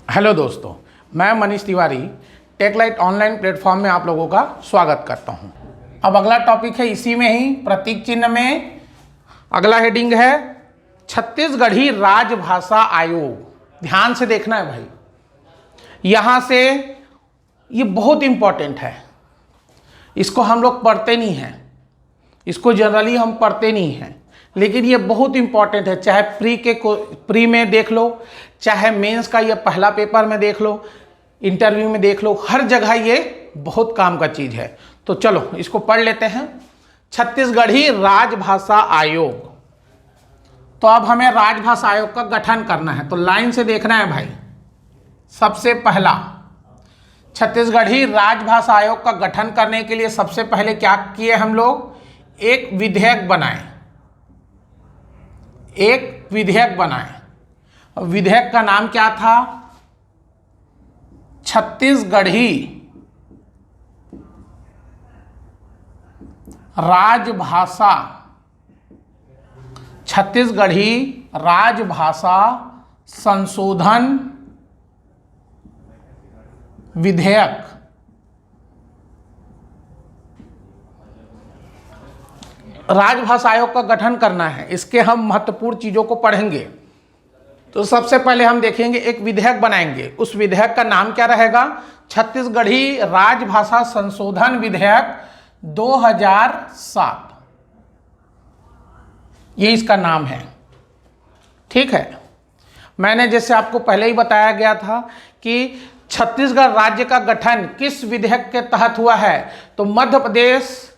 Hello दोस्तों, मैं Manish Tiwari टेकलाइट online platform में आप लोगों का स्वागत करता हूं। अब अगला टॉपिक है, इसी में ही प्रतीक चिन्ह में अगला हेडिंग है छत्तीसगढ़ी राजभाषा आयोग। ध्यान से देखना है भाई, यहां से ये बहुत इंपॉर्टेंट है। इसको हम लोग पढ़ते नहीं हैं, इसको जनरली हम पढ़ते नहीं हैं, लेकिन ये बहुत इंपॉर्टेंट है। चाहे प्री में देख लो, चाहे मेंस का ये पहला पेपर में देख लो, इंटरव्यू में देख लो, हर जगह ये बहुत काम का चीज़ है। तो चलो इसको पढ़ लेते हैं। छत्तीसगढ़ी राजभाषा आयोग। तो अब हमें राजभाषा आयोग का गठन करना है, तो लाइन से देखना है भाई। सबसे पहला, छत्तीसगढ़ी राजभाषा आयोग का गठन करने के लिए सबसे पहले क्या किए हम लोग? एक विधेयक बनाए। एक विधेयक बनाए। विधेयक का नाम क्या था? छत्तीसगढ़ी राजभाषा, छत्तीसगढ़ी राजभाषा संशोधन विधेयक। राजभाषा आयोग का गठन करना है, इसके हम महत्वपूर्ण चीजों को पढ़ेंगे। तो सबसे पहले हम देखेंगे, एक विधेयक बनाएंगे। उस विधेयक का नाम क्या रहेगा? छत्तीसगढ़ी राजभाषा संशोधन विधेयक 2007, ये इसका नाम है। ठीक है, मैंने जैसे आपको पहले ही बताया गया था कि छत्तीसगढ़ राज्य का गठन किस विधेयक के तहत हुआ है, तो मध्य प्रदेश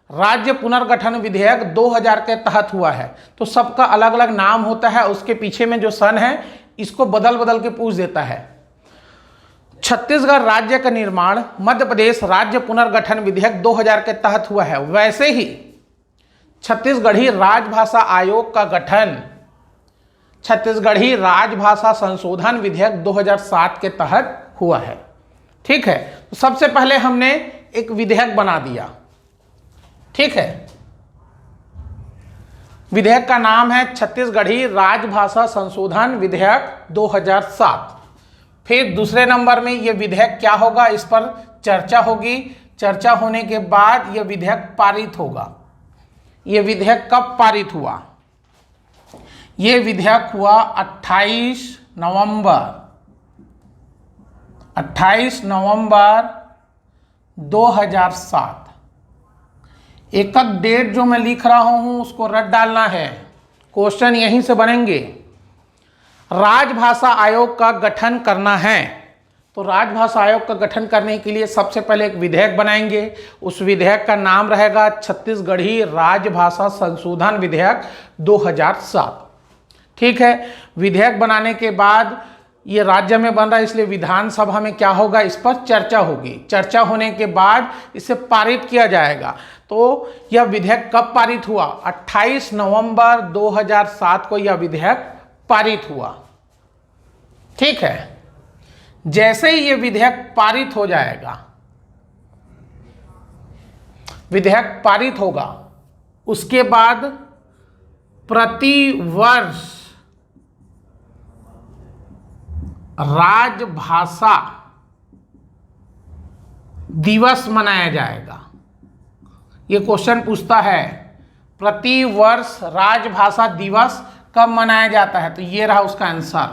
राज्य पुनर्गठन विधेयक 2000 के तहत हुआ है। तो सबका अलग अलग नाम होता है, उसके पीछे में जो सन है इसको बदल बदल के पूछ देता है। छत्तीसगढ़ राज्य का निर्माण मध्य प्रदेश राज्य पुनर्गठन विधेयक 2000 के तहत हुआ है। वैसे ही छत्तीसगढ़ी राजभाषा आयोग का गठन छत्तीसगढ़ी राजभाषा संशोधन विधेयक 2007 के तहत हुआ है। ठीक है, तो सबसे पहले हमने एक विधेयक बना दिया। ठीक है, विधेयक का नाम है छत्तीसगढ़ी राजभाषा संशोधन विधेयक 2007। फिर दूसरे नंबर में यह विधेयक क्या होगा, इस पर चर्चा होगी। चर्चा होने के बाद यह विधेयक पारित होगा। यह विधेयक कब पारित हुआ? यह विधेयक हुआ 28 नवंबर 2007। एक डेट जो मैं लिख रहा हूं उसको रट डालना है, क्वेश्चन यहीं से बनेंगे। राजभाषा आयोग का गठन करना है, तो राजभाषा आयोग का गठन करने के लिए सबसे पहले एक विधेयक बनाएंगे। उस विधेयक का नाम रहेगा छत्तीसगढ़ी राजभाषा संशोधन विधेयक 2007। ठीक है, विधेयक बनाने के बाद ये राज्य में बन रहा है, इसलिए विधानसभा में क्या होगा, इस पर चर्चा होगी। चर्चा होने के बाद इसे पारित किया जाएगा। तो यह विधेयक कब पारित हुआ? 28 नवंबर 2007 को यह विधेयक पारित हुआ। ठीक है, जैसे ही यह विधेयक पारित हो जाएगा, विधेयक पारित होगा, उसके बाद प्रति वर्ष राजभाषा दिवस मनाया जाएगा। ये क्वेश्चन पूछता है, प्रति वर्ष राजभाषा दिवस कब मनाया जाता है? तो ये रहा उसका आंसर,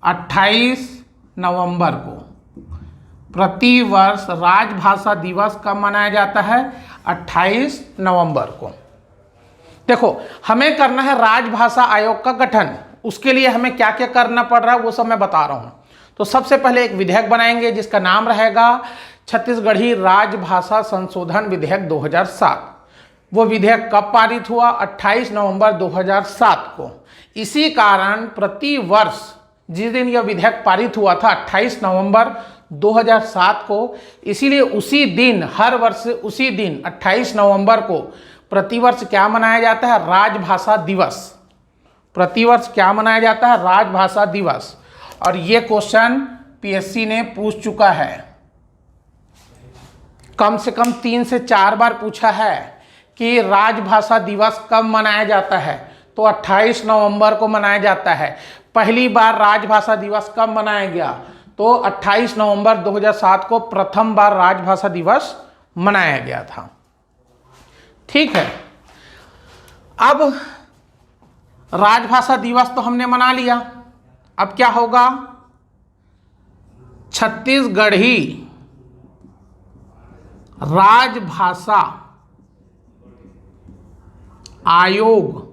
28 नवंबर को। प्रति वर्ष राजभाषा दिवस कब मनाया जाता है? 28 नवंबर को। देखो, हमें करना है राजभाषा आयोग का गठन। उसके लिए हमें क्या क्या करना पड़ रहा है वो सब मैं बता रहा हूं। तो सबसे पहले एक विधेयक बनाएंगे जिसका नाम रहेगा छत्तीसगढ़ी राजभाषा संशोधन विधेयक 2007। वो विधेयक कब पारित हुआ? 28 नवंबर 2007 को। इसी कारण प्रति वर्ष जिस दिन यह विधेयक पारित हुआ था 28 नवंबर 2007 को, इसीलिए उसी दिन, हर वर्ष उसी दिन 28 नवंबर को प्रतिवर्ष क्या मनाया जाता है? राजभाषा दिवस। प्रतिवर्ष क्या मनाया जाता है? राजभाषा दिवस। और ये क्वेश्चन पीएससी ने पूछ चुका है, कम से कम 3 से 4 बार पूछा है कि राजभाषा दिवस कब मनाया जाता है। तो 28 नवंबर को मनाया जाता है। पहली बार राजभाषा दिवस कब मनाया गया? तो 28 नवंबर 2007 को प्रथम बार राजभाषा दिवस मनाया गया था। ठीक है, अब राजभाषा दिवस तो हमने मना लिया, अब क्या होगा, छत्तीसगढ़ी राजभाषा आयोग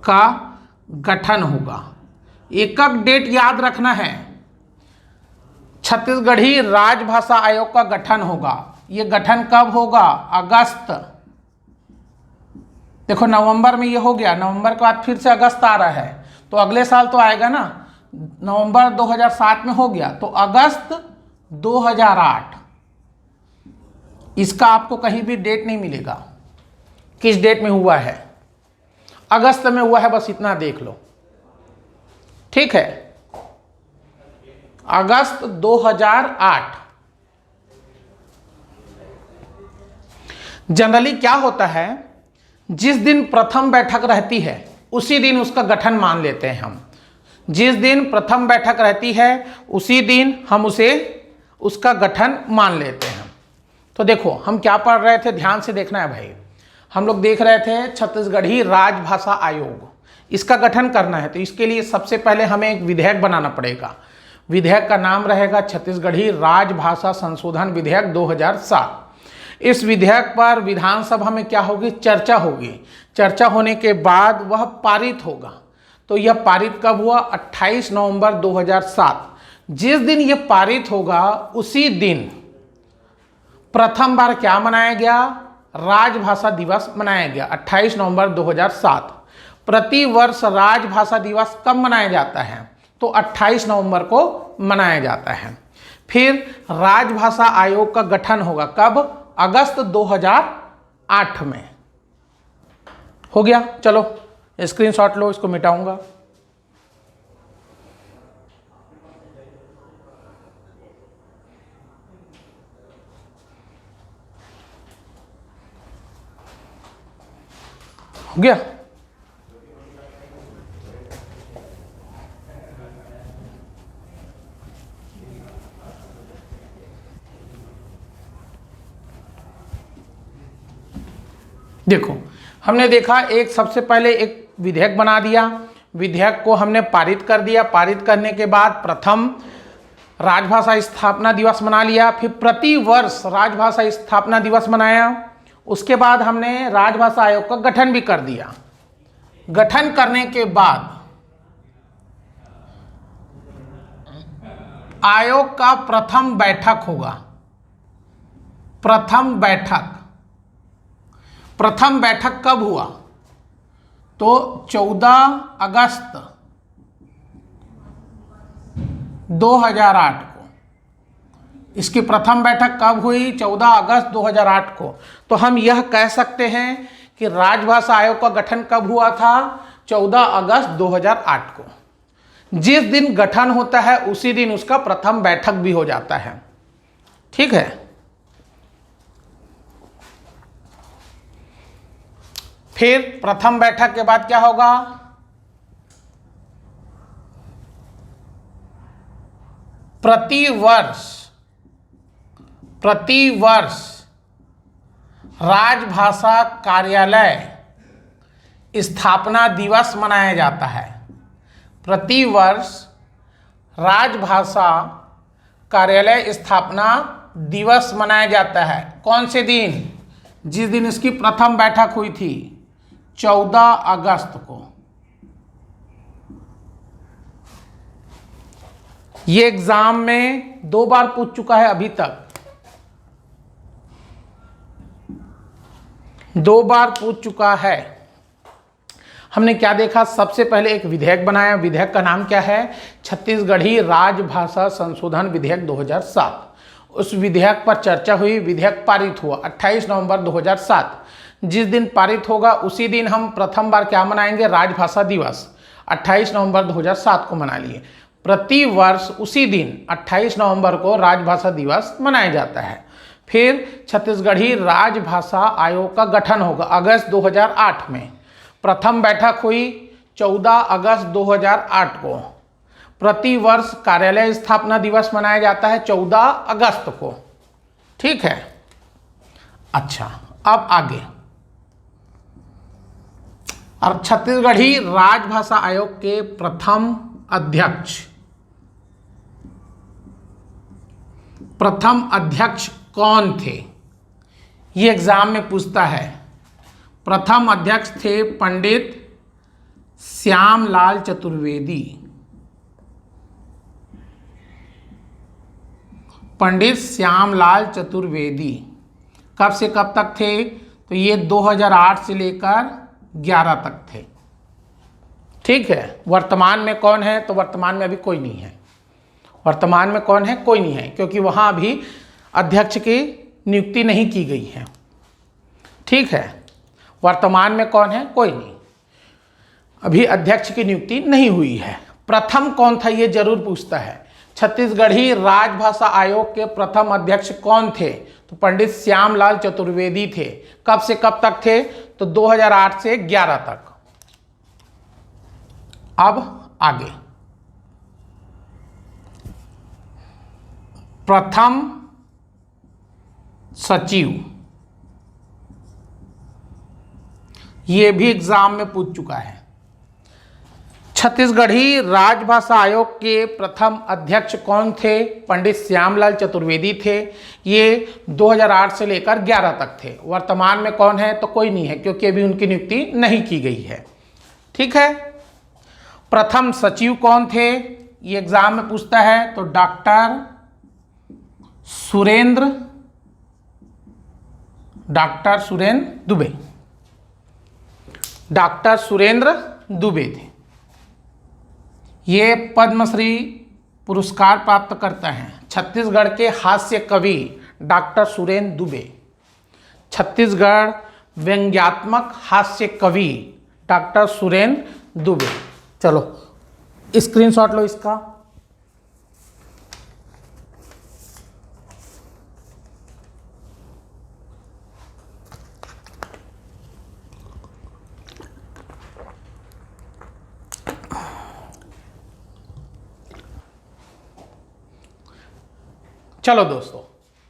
का गठन होगा। एक डेट याद रखना है, छत्तीसगढ़ी राजभाषा आयोग का गठन होगा। ये गठन कब होगा, अगस्त, देखो नवंबर में ये हो गया, नवंबर के बाद फिर से अगस्त आ रहा है, तो अगले साल तो आएगा ना, नवंबर 2007 में हो गया, तो अगस्त 2008। इसका आपको कहीं भी डेट नहीं मिलेगा किस डेट में हुआ है, अगस्त में हुआ है, बस इतना देख लो। ठीक है, अगस्त 2008। जनरली क्या होता है, जिस दिन प्रथम बैठक रहती है उसी दिन उसका गठन मान लेते हैं हम। जिस दिन प्रथम बैठक रहती है उसी दिन हम उसे उसका गठन मान लेते हैं। तो देखो हम क्या पढ़ रहे थे, ध्यान से देखना है भाई। हम लोग देख रहे थे छत्तीसगढ़ी राजभाषा आयोग, इसका गठन करना है, तो इसके लिए सबसे पहले हमें एक विधेयक बनाना पड़ेगा। विधेयक का नाम रहेगा छत्तीसगढ़ी राजभाषा संशोधन विधेयक 2007। इस विधेयक पर विधानसभा में क्या होगी, चर्चा होगी। चर्चा होने के बाद वह पारित होगा। तो यह पारित कब हुआ, 28 नवंबर 2007। जिस दिन यह पारित होगा उसी दिन प्रथम बार क्या मनाया गया, राजभाषा दिवस मनाया गया, 28 नवंबर 2007। प्रति वर्ष राजभाषा दिवस कब मनाया जाता है, तो 28 नवंबर को मनाया जाता है। फिर राजभाषा आयोग का गठन होगा कब, अगस्त 2008 में। हो गया, चलो स्क्रीनशॉट लो, इसको मिटाऊंगा। हो गया, देखो हमने देखा, एक सबसे पहले एक विधेयक बना दिया, विधेयक को हमने पारित कर दिया। पारित करने के बाद प्रथम राजभाषा स्थापना दिवस मना लिया, फिर प्रति वर्ष राजभाषा स्थापना दिवस मनाया। उसके बाद हमने राजभाषा आयोग का गठन भी कर दिया। गठन करने के बाद आयोग का प्रथम बैठक होगा। प्रथम बैठक कब हुआ, तो 14 अगस्त 2008 को। इसकी प्रथम बैठक कब हुई, 14 अगस्त 2008 को। तो हम यह कह सकते हैं कि राजभाषा आयोग का गठन कब हुआ था, 14 अगस्त 2008 को। जिस दिन गठन होता है उसी दिन उसका प्रथम बैठक भी हो जाता है। ठीक है, फिर प्रथम बैठक के बाद क्या होगा, प्रति वर्ष राजभाषा कार्यालय स्थापना दिवस मनाया जाता है। प्रति वर्ष राजभाषा कार्यालय स्थापना दिवस मनाया जाता है। कौन से दिन, जिस दिन इसकी प्रथम बैठक हुई थी, 14 अगस्त को। ये एग्जाम में 2 बार पूछ चुका है अभी तक, 2 बार पूछ चुका है। हमने क्या देखा, सबसे पहले एक विधेयक बनाया। विधेयक का नाम क्या है, छत्तीसगढ़ी राजभाषा संशोधन विधेयक 2007। उस विधेयक पर चर्चा हुई, विधेयक पारित हुआ 28 नवंबर 2007। जिस दिन पारित होगा उसी दिन हम प्रथम बार क्या मनाएंगे, राजभाषा दिवस 28 नवंबर 2007 को मना लिए। प्रति वर्ष उसी दिन 28 नवंबर को राजभाषा दिवस मनाया जाता है। फिर छत्तीसगढ़ी राजभाषा आयोग का गठन होगा अगस्त 2008 में। प्रथम बैठक हुई 14 अगस्त 2008 को। प्रतिवर्ष कार्यालय स्थापना दिवस मनाया जाता है 14 अगस्त को। ठीक है, अच्छा अब आगे। और छत्तीसगढ़ी राजभाषा आयोग के प्रथम अध्यक्ष कौन थे? ये एग्जाम में पूछता है। प्रथम अध्यक्ष थे पंडित श्यामलाल चतुर्वेदी। पंडित श्यामलाल चतुर्वेदी कब से कब तक थे? तो ये 2008 से लेकर 11 तक थे। ठीक है, वर्तमान में कौन है? तो वर्तमान में अभी कोई नहीं है। वर्तमान में कौन है? कोई नहीं है, क्योंकि वहाँ अभी अध्यक्ष की नियुक्ति नहीं की गई है। ठीक है, वर्तमान में कौन है? कोई नहीं, अभी अध्यक्ष की नियुक्ति नहीं हुई है। प्रथम कौन था ये जरूर पूछता है। छत्तीसगढ़ी राजभाषा आयोग के प्रथम अध्यक्ष कौन थे? तो पंडित श्यामलाल चतुर्वेदी थे। कब से कब तक थे? तो 2008 से 11 तक। अब आगे, प्रथम सचिव, ये भी एग्जाम में पूछ चुका है। छत्तीसगढ़ी राजभाषा आयोग के प्रथम अध्यक्ष कौन थे? पंडित श्यामलाल चतुर्वेदी थे। ये 2008 से लेकर 11 तक थे। वर्तमान में कौन है? तो कोई नहीं है, क्योंकि अभी उनकी नियुक्ति नहीं की गई है। ठीक है, प्रथम सचिव कौन थे? ये एग्जाम में पूछता है। तो डॉक्टर सुरेंद्र दुबे। डॉक्टर सुरेंद्र दुबे थे। ये पद्मश्री पुरस्कार प्राप्त करते हैं छत्तीसगढ़ के हास्य कवि डॉक्टर सुरेंद्र दुबे। छत्तीसगढ़ व्यंग्यात्मक हास्य कवि डॉक्टर सुरेंद्र दुबे। चलो स्क्रीनशॉट लो इसका। चलो दोस्तों,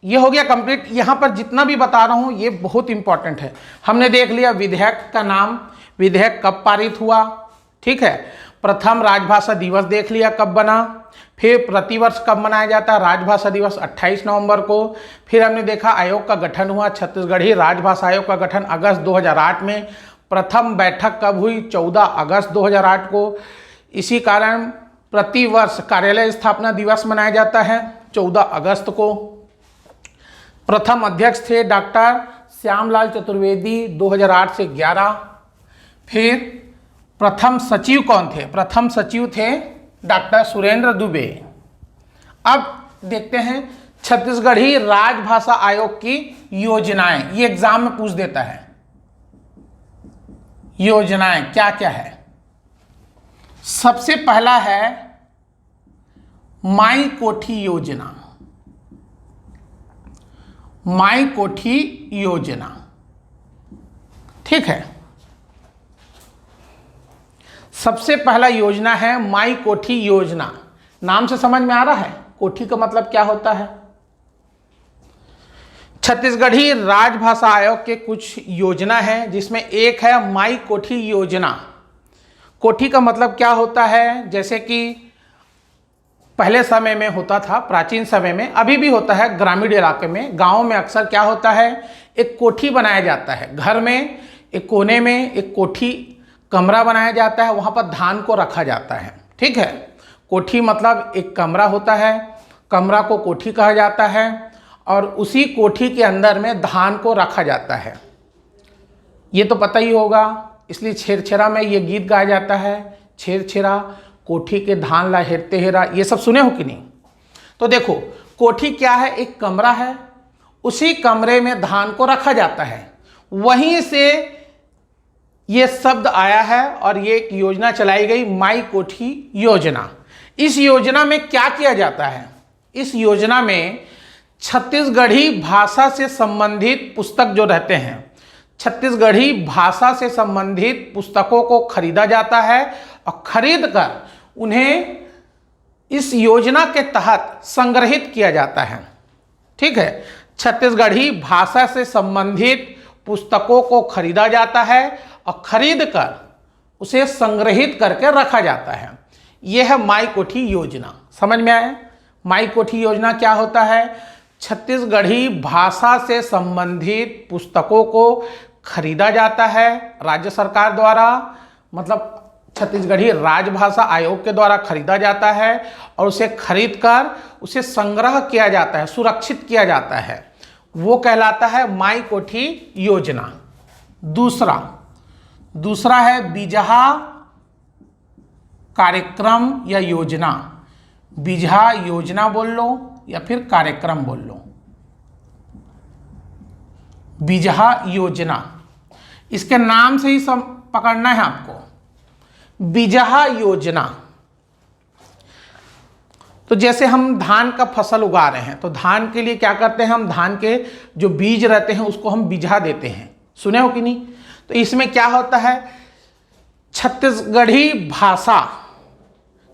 ये हो गया कंप्लीट। यहाँ पर जितना भी बता रहा हूँ ये बहुत इंपॉर्टेंट है। हमने देख लिया विधेयक का नाम, विधेयक कब पारित हुआ। ठीक है, प्रथम राजभाषा दिवस देख लिया कब बना। फिर प्रतिवर्ष कब मनाया जाता है? राजभाषा दिवस 28 नवंबर को। फिर हमने देखा आयोग का गठन हुआ, छत्तीसगढ़ी राजभाषा आयोग का गठन अगस्त 2008 में। प्रथम बैठक कब हुई? 14 अगस्त 2008 को। इसी कारण प्रतिवर्ष कार्यालय स्थापना दिवस मनाया जाता है 14 अगस्त को। प्रथम अध्यक्ष थे डॉक्टर श्यामलाल चतुर्वेदी 2008 से 11। फिर प्रथम सचिव कौन थे? प्रथम सचिव थे डॉक्टर सुरेंद्र दुबे। अब देखते हैं छत्तीसगढ़ी राजभाषा आयोग की योजनाएं। ये एग्जाम में पूछ देता है। योजनाएं क्या क्या है? सबसे पहला है माई कोठी योजना। माई कोठी योजना, ठीक है। सबसे पहला योजना है माई कोठी योजना। नाम से समझ में आ रहा है कोठी का मतलब क्या होता है। छत्तीसगढ़ी राजभाषा आयोग के कुछ योजना है, जिसमें एक है माई कोठी योजना। कोठी का मतलब क्या होता है? जैसे कि पहले समय में होता था, प्राचीन समय में, अभी भी होता है ग्रामीण इलाके में, गाँव में अक्सर क्या होता है, एक कोठी बनाया जाता है। घर में एक कोने में एक कोठी कमरा बनाया जाता है, वहाँ पर धान को रखा जाता है। ठीक है, कोठी मतलब एक कमरा होता है, कमरा को कोठी कहा जाता है, और उसी कोठी के अंदर में धान को रखा जाता है। ये तो पता ही होगा, इसलिए छेरछेरा में ये गीत गाया जाता है, छेरछेरा कोठी के धान ला हेरते हेरा। ये सब सुने हो कि नहीं? तो देखो कोठी क्या है, एक कमरा है, उसी कमरे में धान को रखा जाता है। वहीं से ये शब्द आया है और ये एक योजना चलाई गई, माई कोठी योजना। इस योजना में क्या किया जाता है? इस योजना में छत्तीसगढ़ी भाषा से संबंधित पुस्तक जो रहते हैं, छत्तीसगढ़ी भाषा से संबंधित पुस्तकों को खरीदा जाता है और खरीद कर उन्हें इस योजना के तहत संग्रहित किया जाता है। ठीक है, छत्तीसगढ़ी भाषा से संबंधित पुस्तकों को खरीदा जाता है और खरीद कर उसे संग्रहित करके रखा जाता है। यह है माई कोठी योजना। समझ में आया? माई कोठी योजना क्या होता है? छत्तीसगढ़ी भाषा से संबंधित पुस्तकों को खरीदा जाता है राज्य सरकार द्वारा, मतलब छत्तीसगढ़ी राजभाषा आयोग के द्वारा खरीदा जाता है और उसे खरीद कर उसे संग्रह किया जाता है, सुरक्षित किया जाता है। वो कहलाता है माई कोठी योजना। दूसरा है बिजहा कार्यक्रम या योजना। बिजहा योजना बोल लो या फिर कार्यक्रम बोल लो। बिजहा योजना, इसके नाम से ही सब पकड़ना है आपको। बिजहा योजना, तो जैसे हम धान का फसल उगा रहे हैं तो धान के लिए क्या करते हैं, हम धान के जो बीज रहते हैं उसको हम बिजहा देते हैं। सुने हो कि नहीं? तो इसमें क्या होता है,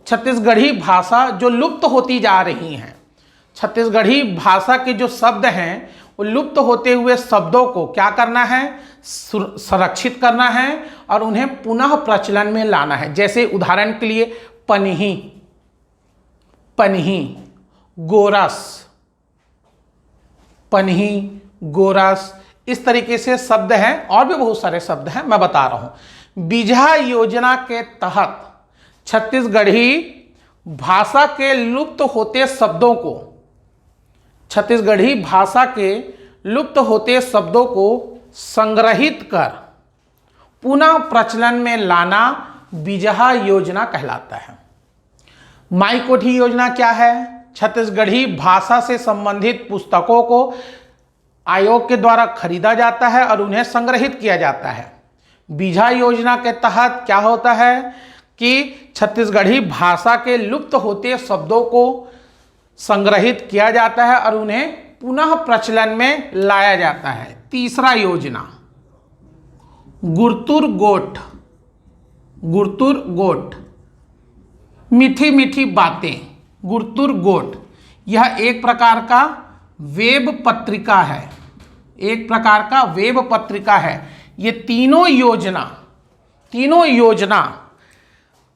छत्तीसगढ़ी भाषा जो लुप्त होती जा रही हैं, छत्तीसगढ़ी भाषा के जो शब्द हैं वो लुप्त होते हुए शब्दों को क्या करना है, संरक्षित करना है और उन्हें पुनः प्रचलन में लाना है। जैसे उदाहरण के लिए पनही, गोरस, इस तरीके से शब्द हैं और भी बहुत सारे शब्द हैं, मैं बता रहा हूं। बिजहा योजना के तहत छत्तीसगढ़ी भाषा के लुप्त होते शब्दों को, छत्तीसगढ़ी भाषा के लुप्त होते शब्दों को संग्रहित कर पुनः प्रचलन में लाना बिजहा योजना कहलाता है। माई कोठी योजना क्या है? छत्तीसगढ़ी भाषा से संबंधित पुस्तकों को आयोग के द्वारा खरीदा जाता है और उन्हें संग्रहित किया जाता है। बिजहा योजना के तहत क्या होता है कि छत्तीसगढ़ी भाषा के लुप्त होते शब्दों को संग्रहित किया जाता है और उन्हें पुनः प्रचलन में लाया जाता है। तीसरा योजना गुर्तुर गोट, मीठी मीठी बातें। गुर्तुर गोट यह एक प्रकार का वेब पत्रिका है। ये तीनों योजना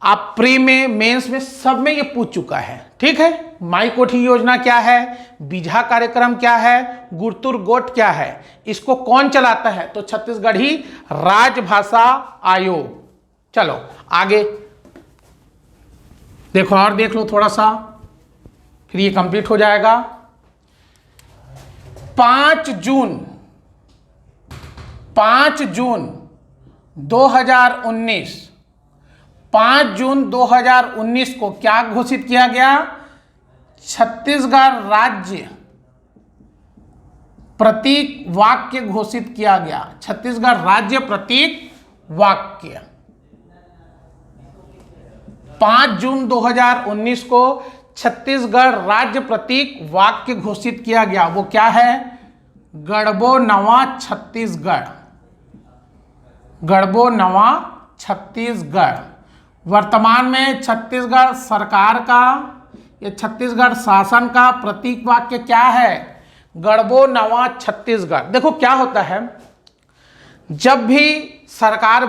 आप प्री में, मेंस में, सब में ये पूछ चुका है। ठीक है, माई कोठी योजना क्या है, बिजहा कार्यक्रम क्या है, गुर्तुर गोट क्या है, इसको कौन चलाता है? तो छत्तीसगढ़ी राजभाषा आयोग। चलो आगे देखो और देख लो थोड़ा सा, फिर ये कंप्लीट हो जाएगा। 5 जून 2019, 5 जून 2019 को क्या घोषित किया गया? छत्तीसगढ़ राज्य प्रतीक वाक्य घोषित किया गया। छत्तीसगढ़ राज्य प्रतीक वाक्य 5 जून 2019 को छत्तीसगढ़ राज्य प्रतीक वाक्य घोषित किया गया। वो क्या है? गढ़बो नवा छत्तीसगढ़। वर्तमान में छत्तीसगढ़ सरकार का या छत्तीसगढ़ शासन का प्रतीक वाक्य क्या है? गढ़बो नवा छत्तीसगढ़। देखो क्या होता है, जब भी सरकार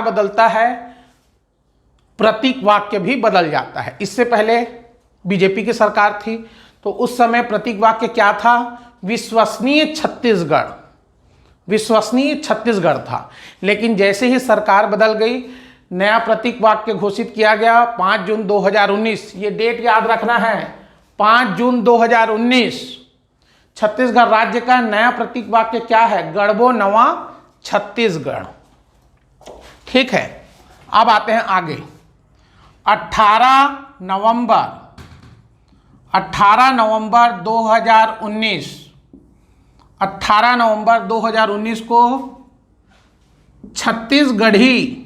बदलता है प्रतीक वाक्य भी बदल जाता है। इससे पहले बीजेपी की सरकार थी तो उस समय प्रतीक वाक्य क्या था? विश्वसनीय छत्तीसगढ़ था। लेकिन जैसे ही सरकार बदल गई, नया प्रतीक वाक्य घोषित किया गया 5 जून 2019। ये डेट याद रखना है, 5 जून 2019 छत्तीसगढ़ राज्य का नया प्रतीक वाक्य क्या है? गढ़बो नवा छत्तीसगढ़। ठीक है, अब आते हैं आगे। 18 नवंबर 2019 को छत्तीसगढ़ी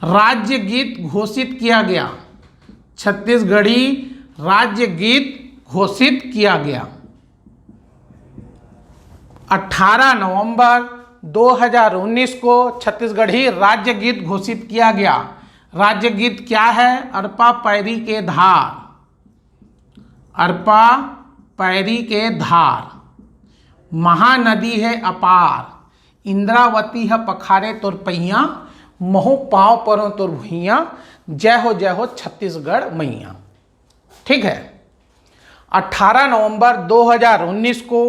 राज्य गीत घोषित किया गया। 18 नवंबर 2019 को छत्तीसगढ़ी राज्य गीत घोषित किया गया। राज्य गीत क्या है? अरपा पैरी के धार, अरपा पैरी के धार। महानदी है अपार, इंद्रावती है पखारे तोर पैया, महु पाँव परो तोर भुइया, जय हो छत्तीसगढ़ मैया। ठीक है। 18 नवंबर 2019 को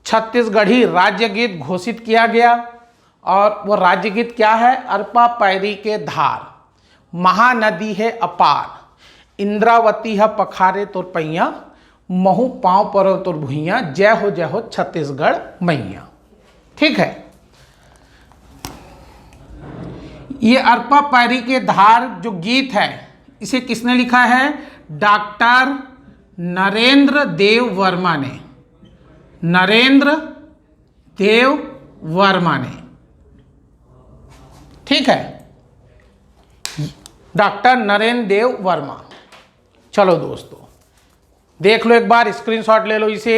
छत्तीसगढ़ी राज्य गीत घोषित किया गया और वो राज्य गीत क्या है? अरपा पैरी के धार, महानदी है अपार, इंद्रावती है पखारे तोर पैया, महु पाँव परो तोर भुइया, जय हो छत्तीसगढ़ मैया। ठीक है। ये अरपा पैरी के धार जो गीत है इसे किसने लिखा है? डॉक्टर नरेंद्र देव वर्मा ने, नरेंद्र देव वर्मा ने। ठीक है, डॉक्टर नरेंद्र देव वर्मा। चलो दोस्तों देख लो, एक बार स्क्रीनशॉट ले लो इसे।